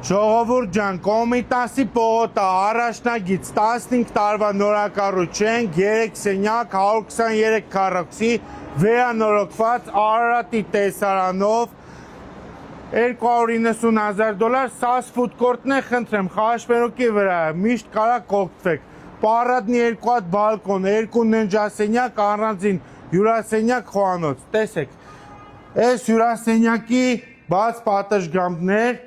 Ժողովուրդ ջան, Կոմիտասի պողոտա առաջնագիծ 15 տարվա նորակառույց 3 սենյակ 123 քառակուսի վերանորոգված Արարատի տեսարանով $290,000 սաս ֆուդ կորտն է, խնդրեմ, խաչմերուկի վրա է, միշտ կարա կօգտվեք։ Պարադնի 2 հատ բալկոն, 2 ննջասենյակ, առանձին հյուրասենյակ խոհանոց, տեսեք։ Այս հյուրասենյակի բաց պատշգամբներ,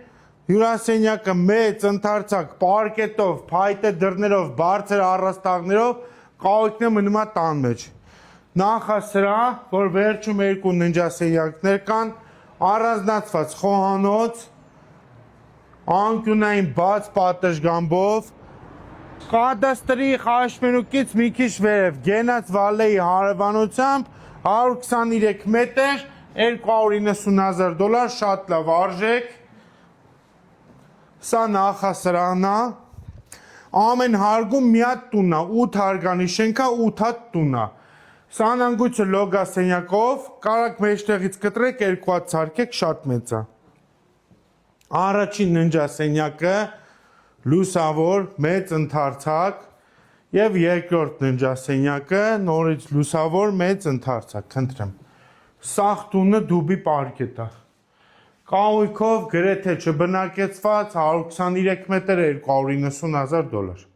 հյուրասենյակը մեծ ընդարձակ պարկետով, փայտե դռներով, բարձր առաստաղներով, կահույքն է մնում է տան մեջ։ Նախասրահ, որ վերջում 2 ննջասենյակներ կան, առանձնացված խոհանոց, անկյունային բաց պատշգամբով, կադաստրի խաչմերուկից մի քիչ վերև, Գենաց Վալեի հարևանությամբ 123 մետր, $290,000, շատ լավ արժեք։ Սա նախասրահն է, ամեն հարգում մի հատ տուն է, 8 հարգանի շենք է, 8 հատ տուն է։ Սանանգույցը լոգա սենյակով, կարաք մեջտեղից կտրեք, 2 հատ ցարկեք, շատ մեծ է։ Առաջին ննջասենյակը լուսավոր, մեծ ընդարձակ եւ երկրորդ ննջասենյակը նորից լուսավոր, մեծ ընդարձակ, խնդրեմ։ Սաղ տունը դուբի պարկետ է։ Կահույքով գրեթե չբնակեցված 123 մետր $290,000